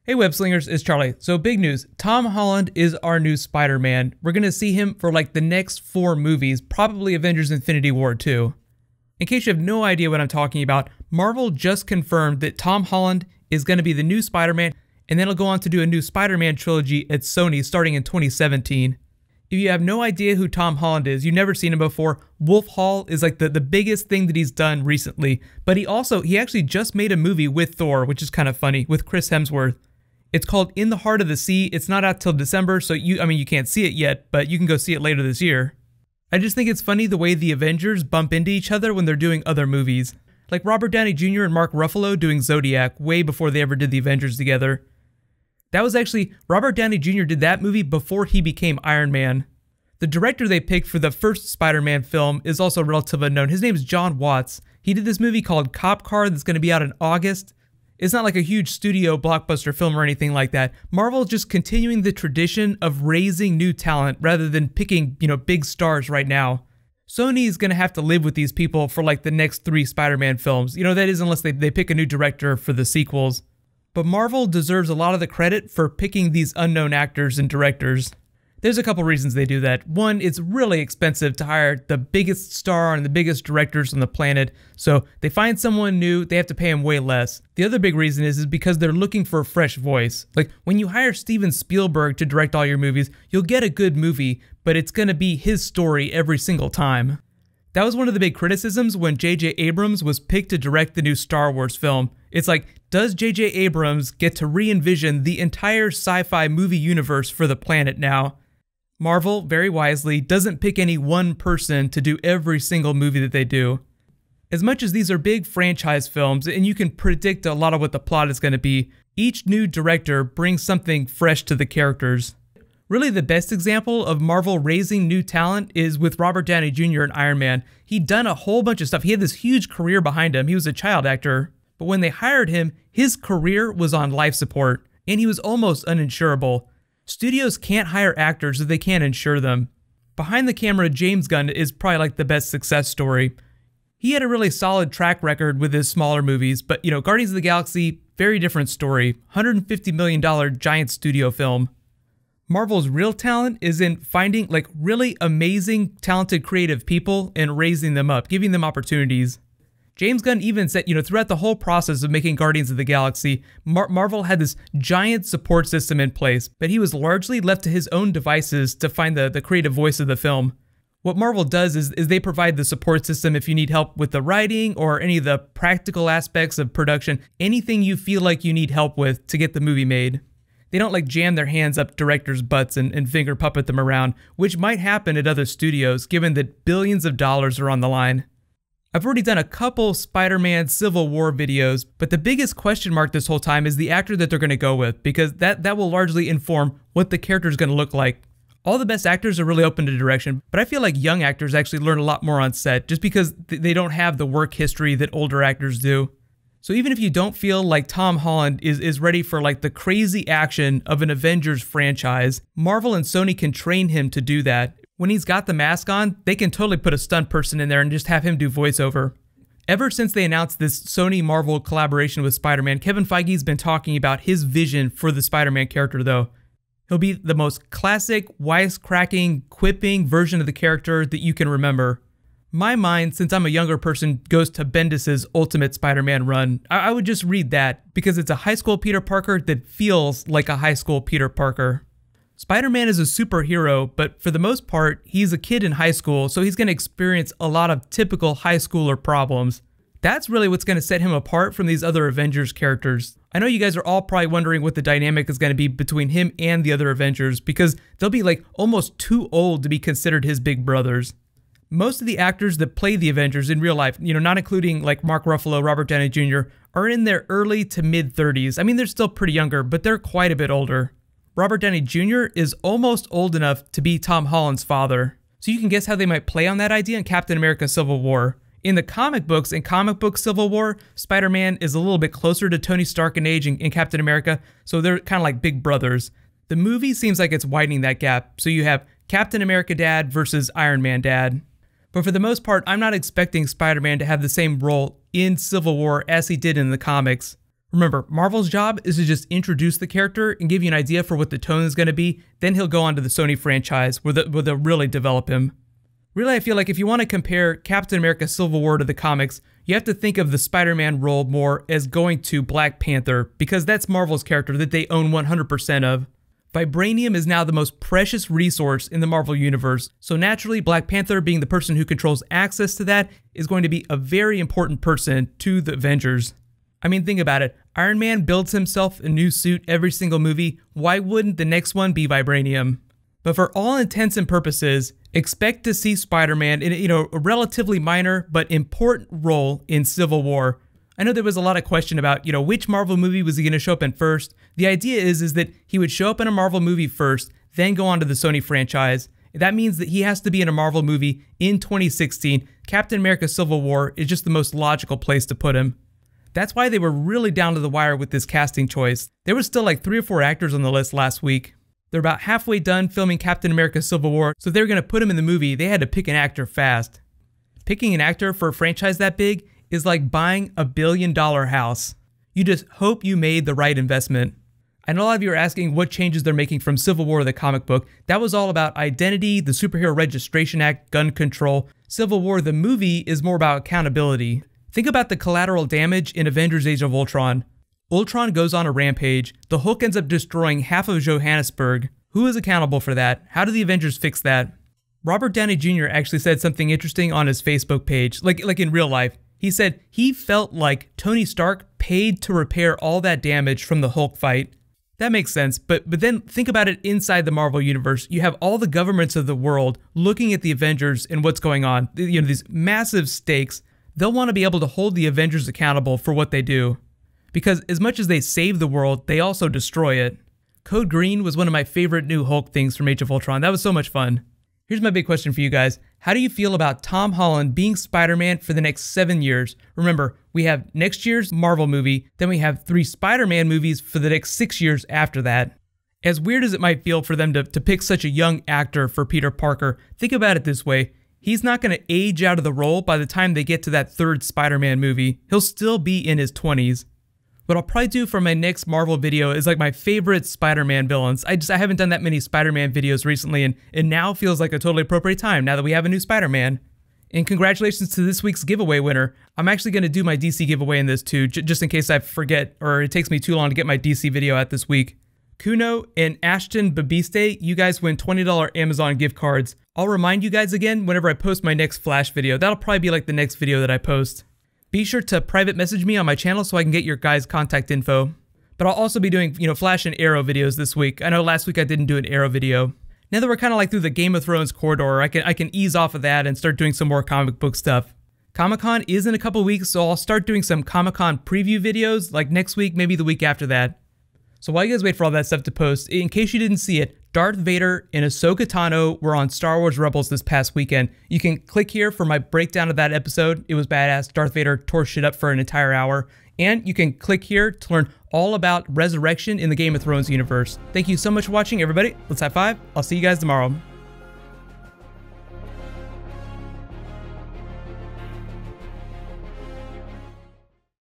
Hey web slingers, it's Charlie. So big news, Tom Holland is our new Spider-Man. We're gonna see him for like the next 4 movies, probably Avengers Infinity War 2. In case you have no idea what I'm talking about, Marvel just confirmed that Tom Holland is gonna be the new Spider-Man, and then he'll go on to do a new Spider-Man trilogy at Sony starting in 2017. If you have no idea who Tom Holland is, you've never seen him before, Wolf Hall is like the biggest thing that he's done recently. But he actually just made a movie with Thor, which is kind of funny, with Chris Hemsworth. It's called In the Heart of the Sea. It's not out till December, so you can't see it yet, but you can go see it later this year. I just think it's funny the way the Avengers bump into each other when they're doing other movies. Like Robert Downey Jr. and Mark Ruffalo doing Zodiac way before they ever did the Avengers together. That was actually, Robert Downey Jr. did that movie before he became Iron Man. The director they picked for the first Spider-Man film is also relatively unknown. His name is John Watts. He did this movie called Cop Car that's going to be out in August. It's not like a huge studio blockbuster film or anything like that. Marvel is just continuing the tradition of raising new talent rather than picking, big stars right now. Sony is going to have to live with these people for like the next 3 Spider-Man films. That is unless they pick a new director for the sequels. But Marvel deserves a lot of the credit for picking these unknown actors and directors. There's a couple reasons they do that. One, it's really expensive to hire the biggest star and the biggest directors on the planet, so they find someone new, they have to pay him way less. The other big reason is because they're looking for a fresh voice. Like, when you hire Steven Spielberg to direct all your movies, you'll get a good movie, but it's gonna be his story every single time. That was one of the big criticisms when J.J. Abrams was picked to direct the new Star Wars film. It's like, does J.J. Abrams get to re-envision the entire sci-fi movie universe for the planet now? Marvel, very wisely, doesn't pick any one person to do every single movie that they do. As much as these are big franchise films, and you can predict a lot of what the plot is going to be, each new director brings something fresh to the characters. Really, the best example of Marvel raising new talent is with Robert Downey Jr. and Iron Man. He'd done a whole bunch of stuff. He had this huge career behind him. He was a child actor. But when they hired him, his career was on life support, and he was almost uninsurable. Studios can't hire actors if they can't insure them. Behind the camera, James Gunn is probably like the best success story. He had a really solid track record with his smaller movies, but Guardians of the Galaxy, very different story. $150 million giant studio film. Marvel's real talent is in finding like really amazing, talented, creative people and raising them up, giving them opportunities. James Gunn even said, throughout the whole process of making Guardians of the Galaxy, Marvel had this giant support system in place, but he was largely left to his own devices to find the creative voice of the film. What Marvel does is they provide the support system if you need help with the writing or any of the practical aspects of production, anything you feel like you need help with to get the movie made. They don't like jam their hands up directors' butts and finger puppet them around, which might happen at other studios given that billions of dollars are on the line. I've already done a couple Spider-Man Civil War videos, but the biggest question mark this whole time is the actor that they're going to go with, because that will largely inform what the character is going to look like. All the best actors are really open to direction, but I feel like young actors actually learn a lot more on set, just because they don't have the work history that older actors do. So even if you don't feel like Tom Holland is ready for like the crazy action of an Avengers franchise, Marvel and Sony can train him to do that. When he's got the mask on, they can totally put a stunt person in there and just have him do voiceover. Ever since they announced this Sony-Marvel collaboration with Spider-Man, Kevin Feige's been talking about his vision for the Spider-Man character though. He'll be the most classic, wisecracking, quipping version of the character that you can remember. My mind, since I'm a younger person, goes to Bendis' Ultimate Spider-Man run. I would just read that because it's a high school Peter Parker that feels like a high school Peter Parker. Spider-Man is a superhero, but for the most part, he's a kid in high school, so he's going to experience a lot of typical high schooler problems. That's really what's going to set him apart from these other Avengers characters. I know you guys are all probably wondering what the dynamic is going to be between him and the other Avengers, because they'll be like almost too old to be considered his big brothers. Most of the actors that play the Avengers in real life, not including like Mark Ruffalo, Robert Downey Jr., are in their early to mid-30s. I mean, they're still pretty younger, but they're quite a bit older. Robert Downey Jr. is almost old enough to be Tom Holland's father. So you can guess how they might play on that idea in Captain America Civil War. In the comic books, in comic book Civil War, Spider-Man is a little bit closer to Tony Stark in age in Captain America, so they're kind of like big brothers. The movie seems like it's widening that gap, so you have Captain America dad versus Iron Man dad. But for the most part, I'm not expecting Spider-Man to have the same role in Civil War as he did in the comics. Remember, Marvel's job is to just introduce the character and give you an idea for what the tone is going to be, then he'll go on to the Sony franchise where they'll really develop him. Really, I feel like if you want to compare Captain America Civil War to the comics, you have to think of the Spider-Man role more as going to Black Panther, because that's Marvel's character that they own 100% of. Vibranium is now the most precious resource in the Marvel Universe, so naturally Black Panther, being the person who controls access to that, is going to be a very important person to the Avengers. I mean, think about it. Iron Man builds himself a new suit every single movie. Why wouldn't the next one be Vibranium? But for all intents and purposes, expect to see Spider-Man in a relatively minor but important role in Civil War. I know there was a lot of question about, which Marvel movie was he going to show up in first. The idea is that he would show up in a Marvel movie first, then go on to the Sony franchise. That means that he has to be in a Marvel movie in 2016. Captain America Civil War is just the most logical place to put him. That's why they were really down to the wire with this casting choice. There was still like 3 or 4 actors on the list last week. They're about halfway done filming Captain America Civil War, so if they were going to put him in the movie, they had to pick an actor fast. Picking an actor for a franchise that big is like buying a $1 billion house. You just hope you made the right investment. I know a lot of you are asking what changes they're making from Civil War, the comic book. That was all about identity, the Superhero Registration Act, gun control. Civil War, the movie, is more about accountability. Think about the collateral damage in Avengers Age of Ultron. Ultron goes on a rampage. The Hulk ends up destroying half of Johannesburg. Who is accountable for that? How do the Avengers fix that? Robert Downey Jr. actually said something interesting on his Facebook page, like in real life. He said he felt like Tony Stark paid to repair all that damage from the Hulk fight. That makes sense, but then think about it inside the Marvel Universe. You have all the governments of the world looking at the Avengers and what's going on. These massive stakes. They'll want to be able to hold the Avengers accountable for what they do. Because as much as they save the world, they also destroy it. Code Green was one of my favorite new Hulk things from Age of Ultron. That was so much fun. Here's my big question for you guys. How do you feel about Tom Holland being Spider-Man for the next 7 years? Remember, we have next year's Marvel movie, then we have 3 Spider-Man movies for the next 6 years after that. As weird as it might feel for them to pick such a young actor for Peter Parker, think about it this way. He's not going to age out of the role by the time they get to that 3rd Spider-Man movie. He'll still be in his 20s. What I'll probably do for my next Marvel video is like my favorite Spider-Man villains. I haven't done that many Spider-Man videos recently, and now feels like a totally appropriate time now that we have a new Spider-Man. And congratulations to this week's giveaway winner. I'm actually going to do my DC giveaway in this too, just in case I forget or it takes me too long to get my DC video out this week. Kuno and Ashton Babiste, you guys win $20 Amazon gift cards. I'll remind you guys again whenever I post my next Flash video. That'll probably be like the next video that I post. Be sure to private message me on my channel so I can get your guys' contact info. But I'll also be doing, Flash and Arrow videos this week. I know last week I didn't do an Arrow video. Now that we're kind of like through the Game of Thrones corridor, I can ease off of that and start doing some more comic book stuff. Comic-Con is in a couple weeks, so I'll start doing some Comic-Con preview videos like next week, maybe the week after that. So while you guys wait for all that stuff to post, in case you didn't see it, Darth Vader and Ahsoka Tano were on Star Wars Rebels this past weekend. You can click here for my breakdown of that episode. It was badass. Darth Vader tore shit up for an entire hour. And you can click here to learn all about Resurrection in the Game of Thrones universe. Thank you so much for watching, everybody. Let's high five. I'll see you guys tomorrow.